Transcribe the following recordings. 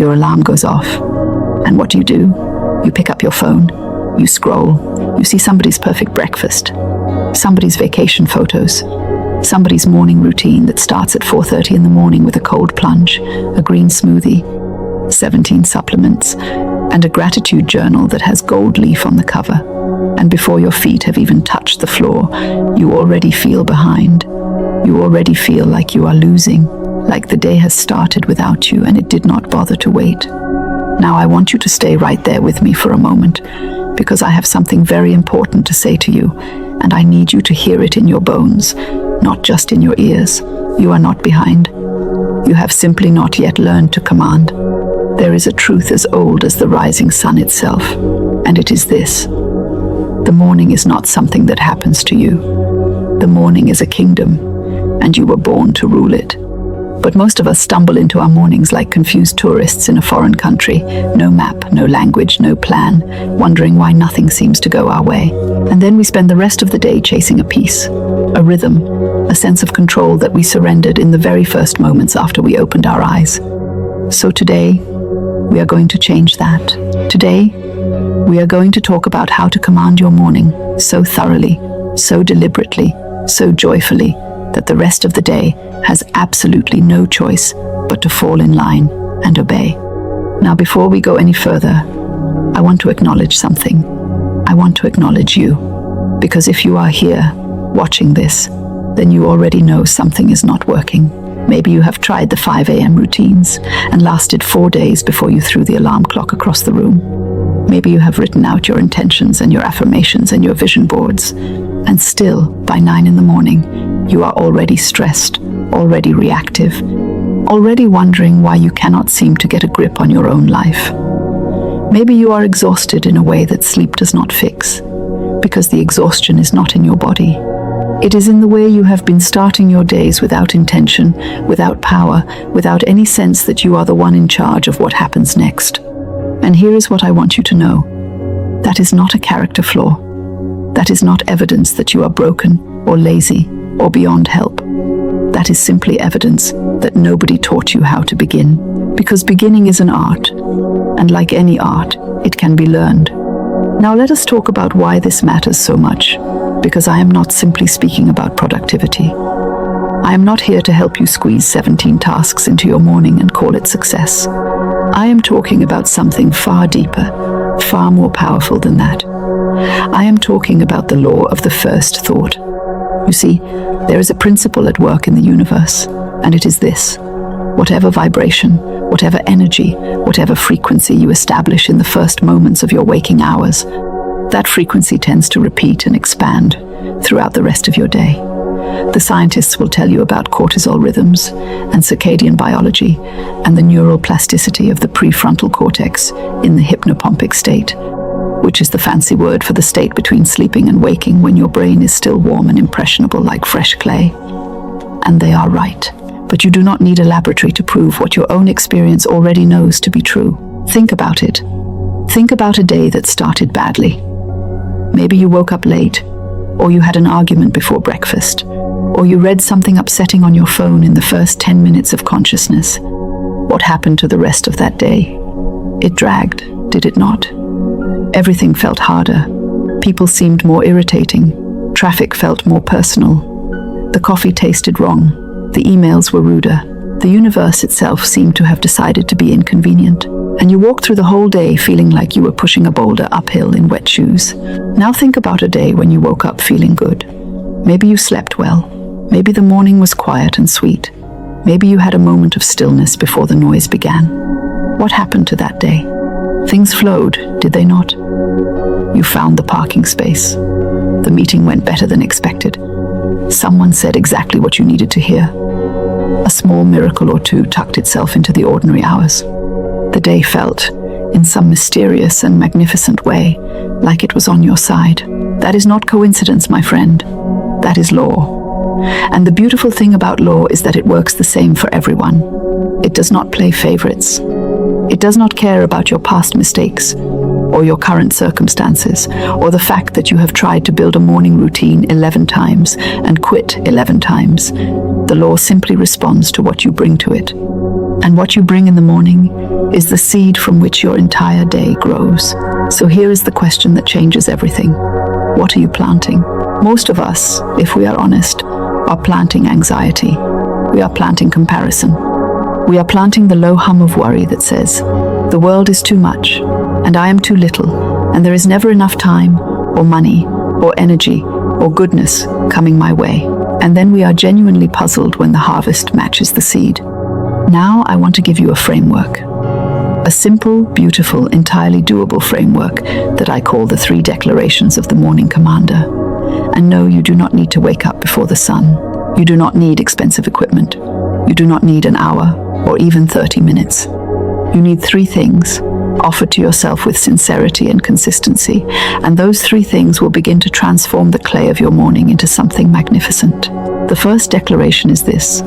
Your alarm goes off. And what do? You pick up your phone. You scroll. You see somebody's perfect breakfast, somebody's vacation photos, somebody's morning routine that starts at 4:30 in the morning with a cold plunge, a green smoothie, 17 supplements, and a gratitude journal that has gold leaf on the cover. And before your feet have even touched the floor, you already feel behind. You already feel like you are losing, like the day has started without you and it did not bother to wait. Now I want you to stay right there with me for a moment, because I have something very important to say to you, and I need you to hear it in your bones, not just in your ears. You are not behind. You have simply not yet learned to command. There is a truth as old as the rising sun itself, and it is this: the morning is not something that happens to you. The morning is a kingdom, and you were born to rule it. But most of us stumble into our mornings like confused tourists in a foreign country. No map, no language, no plan, wondering why nothing seems to go our way. And then we spend the rest of the day chasing a peace, a rhythm, a sense of control that we surrendered in the very first moments after we opened our eyes. So today, we are going to change that. Today, we are going to talk about how to command your morning so thoroughly, so deliberately, so joyfully, that the rest of the day has absolutely no choice but to fall in line and obey. Now, before we go any further, I want to acknowledge something. I want to acknowledge you, because if you are here watching this, then you already know something is not working. Maybe you have tried the 5 a.m. routines and lasted 4 days before you threw the alarm clock across the room. Maybe you have written out your intentions and your affirmations and your vision boards, and still, by 9 in the morning, you are already stressed, already reactive, already wondering why you cannot seem to get a grip on your own life. Maybe you are exhausted in a way that sleep does not fix, because the exhaustion is not in your body. It is in the way you have been starting your days without intention, without power, without any sense that you are the one in charge of what happens next. And here is what I want you to know. That is not a character flaw. That is not evidence that you are broken or lazy or beyond help. That is simply evidence that nobody taught you how to begin. Because beginning is an art, and like any art, it can be learned. Now let us talk about why this matters so much, because I am not simply speaking about productivity. I am not here to help you squeeze 17 tasks into your morning and call it success. I am talking about something far deeper, far more powerful than that. I am talking about the law of the first thought. You see, there is a principle at work in the universe, and it is this: whatever vibration, whatever energy, whatever frequency you establish in the first moments of your waking hours, that frequency tends to repeat and expand throughout the rest of your day. The scientists will tell you about cortisol rhythms and circadian biology and the neural plasticity of the prefrontal cortex in the hypnopompic state, which is the fancy word for the state between sleeping and waking when your brain is still warm and impressionable like fresh clay. And they are right. But you do not need a laboratory to prove what your own experience already knows to be true. Think about it. Think about a day that started badly. Maybe you woke up late, or you had an argument before breakfast, or you read something upsetting on your phone in the first 10 minutes of consciousness. What happened to the rest of that day? It dragged, did it not? Everything felt harder. People seemed more irritating. Traffic felt more personal. The coffee tasted wrong. The emails were ruder. The universe itself seemed to have decided to be inconvenient. And you walked through the whole day feeling like you were pushing a boulder uphill in wet shoes. Now think about a day when you woke up feeling good. Maybe you slept well. Maybe the morning was quiet and sweet. Maybe you had a moment of stillness before the noise began. What happened to that day? Things flowed, did they not? You found the parking space. The meeting went better than expected. Someone said exactly what you needed to hear. A small miracle or two tucked itself into the ordinary hours. The day felt, in some mysterious and magnificent way, like it was on your side. That is not coincidence, my friend. That is law. And the beautiful thing about law is that it works the same for everyone. It does not play favorites. It does not care about your past mistakes. or your current circumstances, or the fact that you have tried to build a morning routine 11 times and quit 11 times. The law simply responds to what you bring to it. And what you bring in the morning is the seed from which your entire day grows. So here is the question that changes everything. What are you planting? Most of us, if we are honest, are planting anxiety. We are planting comparison. We are planting the low hum of worry that says, the world is too much, and I am too little, and there is never enough time, or money, or energy, or goodness coming my way. And then we are genuinely puzzled when the harvest matches the seed. Now I want to give you a framework. A simple, beautiful, entirely doable framework that I call the 3 declarations of the morning commander. And no, you do not need to wake up before the sun. You do not need expensive equipment. You do not need an hour or even 30 minutes. You need 3 things offered to yourself with sincerity and consistency, and those 3 things will begin to transform the clay of your morning into something magnificent. The first declaration is this: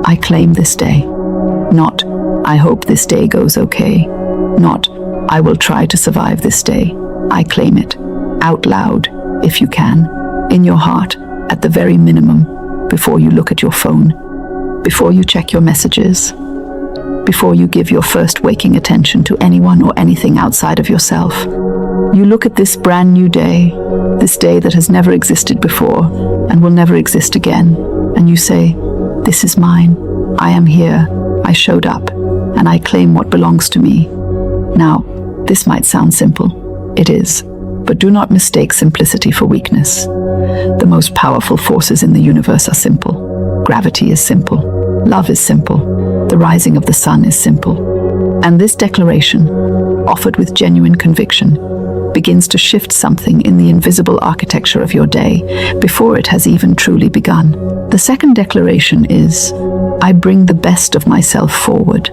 I claim this day. Not, I hope this day goes okay. Not, I will try to survive this day. I claim it, out loud, if you can, in your heart, at the very minimum, before you look at your phone, before you check your messages, before you give your first waking attention to anyone or anything outside of yourself. You look at this brand new day, this day that has never existed before and will never exist again, and you say, this is mine. I am here. I showed up, and I claim what belongs to me. Now, this might sound simple. It is. But do not mistake simplicity for weakness. The most powerful forces in the universe are simple. Gravity is simple. Love is simple. The rising of the sun is simple. And this declaration, offered with genuine conviction, begins to shift something in the invisible architecture of your day before it has even truly begun. The second declaration is, I bring the best of myself forward.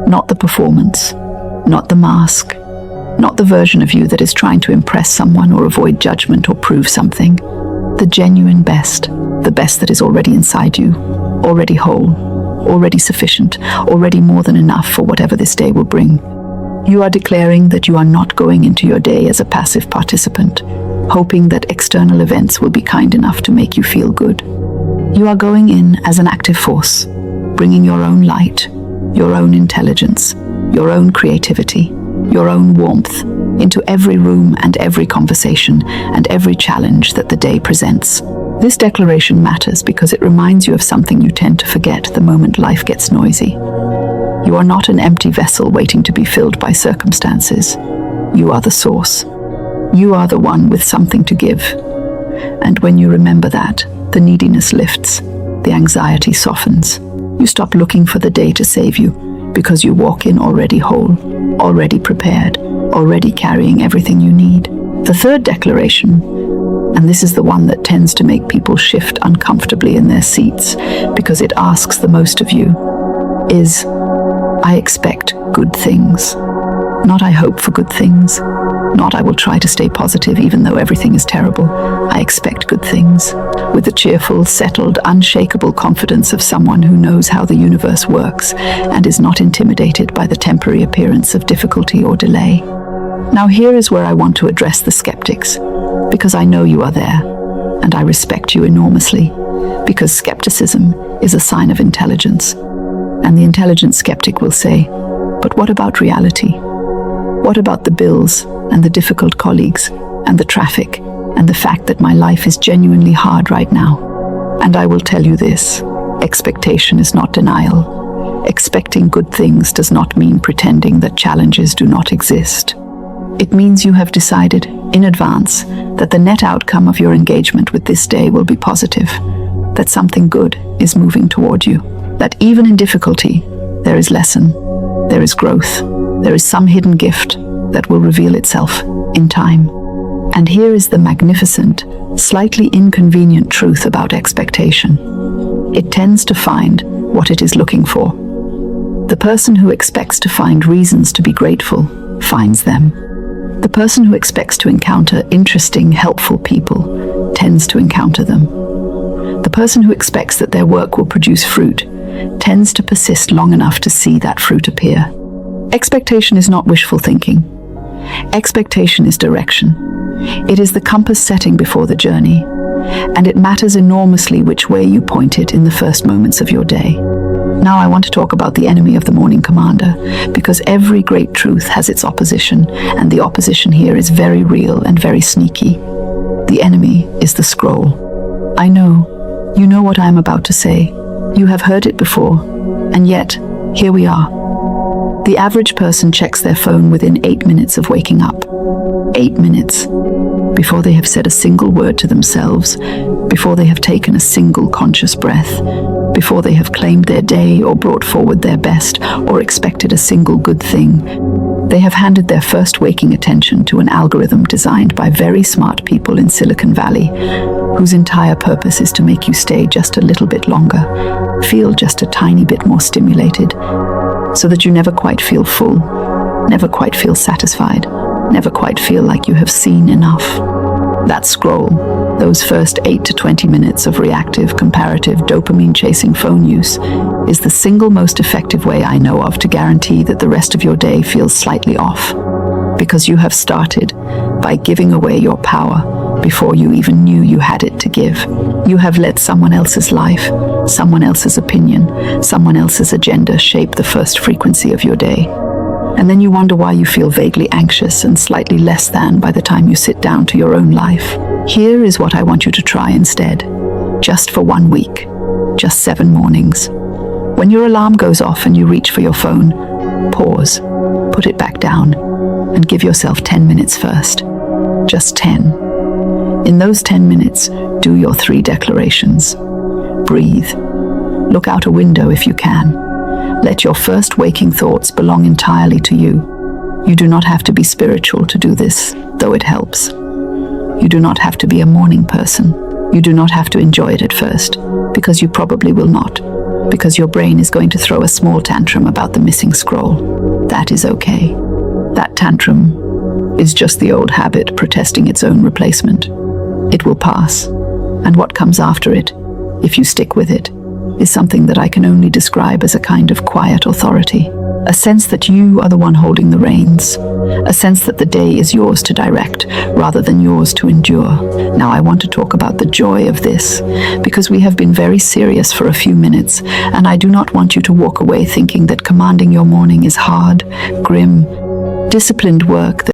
Not the performance, not the mask, not the version of you that is trying to impress someone or avoid judgment or prove something. The genuine best, the best that is already inside you, already whole, already sufficient, already more than enough for whatever this day will bring. You are declaring that you are not going into your day as a passive participant, hoping that external events will be kind enough to make you feel good. You are going in as an active force, bringing your own light, your own intelligence, your own creativity, your own warmth into every room and every conversation and every challenge that the day presents. This declaration matters because it reminds you of something you tend to forget the moment life gets noisy. You are not an empty vessel waiting to be filled by circumstances. You are the source. You are the one with something to give. And when you remember that, the neediness lifts, the anxiety softens. You stop looking for the day to save you because you walk in already whole, already prepared, already carrying everything you need. The third declaration, and this is the one that tends to make people shift uncomfortably in their seats because it asks the most of you, is, I expect good things. Not I hope for good things. Not I will try to stay positive even though everything is terrible. I expect good things. With the cheerful, settled, unshakable confidence of someone who knows how the universe works and is not intimidated by the temporary appearance of difficulty or delay. Now here is where I want to address the skeptics, because I know you are there, and I respect you enormously, because skepticism is a sign of intelligence. And the intelligent skeptic will say, but what about reality? What about the bills and the difficult colleagues and the traffic and the fact that my life is genuinely hard right now? And I will tell you this, expectation is not denial. Expecting good things does not mean pretending that challenges do not exist. It means you have decided in advance that the net outcome of your engagement with this day will be positive, that something good is moving toward you, that even in difficulty, there is lesson, there is growth, there is some hidden gift that will reveal itself in time. And here is the magnificent, slightly inconvenient truth about expectation. It tends to find what it is looking for. The person who expects to find reasons to be grateful finds them. The person who expects to encounter interesting, helpful people tends to encounter them. The person who expects that their work will produce fruit tends to persist long enough to see that fruit appear. Expectation is not wishful thinking. Expectation is direction. It is the compass setting before the journey, and it matters enormously which way you point it in the first moments of your day. Now I want to talk about the enemy of the morning commander, because every great truth has its opposition, and the opposition here is very real and very sneaky. The enemy is the scroll. I know, you know what I am about to say. You have heard it before, and yet, here we are. The average person checks their phone within 8 minutes of waking up. 8 minutes. Before they have said a single word to themselves, before they have taken a single conscious breath, before they have claimed their day or brought forward their best or expected a single good thing, they have handed their first waking attention to an algorithm designed by very smart people in Silicon Valley, whose entire purpose is to make you stay just a little bit longer, feel just a tiny bit more stimulated, so that you never quite feel full, never quite feel satisfied, never quite feel like you have seen enough. That scroll, those first 8 to 20 minutes of reactive, comparative, dopamine-chasing phone use, is the single most effective way I know of to guarantee that the rest of your day feels slightly off. Because you have started by giving away your power before you even knew you had it to give. You have let someone else's life, someone else's opinion, someone else's agenda shape the first frequency of your day. And then you wonder why you feel vaguely anxious and slightly less than by the time you sit down to your own life. Here is what I want you to try instead. Just for 1 week. Just 7 mornings. When your alarm goes off and you reach for your phone, pause, put it back down, and give yourself 10 minutes first. Just 10. In those 10 minutes, do your 3 declarations. Breathe. Look out a window if you can. Let your first waking thoughts belong entirely to you. You do not have to be spiritual to do this, though it helps. You do not have to be a morning person. You do not have to enjoy it at first, because you probably will not, because your brain is going to throw a small tantrum about the missing scroll. That is okay. That tantrum is just the old habit protesting its own replacement. It will pass, and what comes after it, if you stick with it, is something that I can only describe as a kind of quiet authority, a sense that you are the one holding the reins, a sense that the day is yours to direct rather than yours to endure. Now I want to talk about the joy of this, because we have been very serious for a few minutes, and I do not want you to walk away thinking that commanding your morning is hard, grim, disciplined work that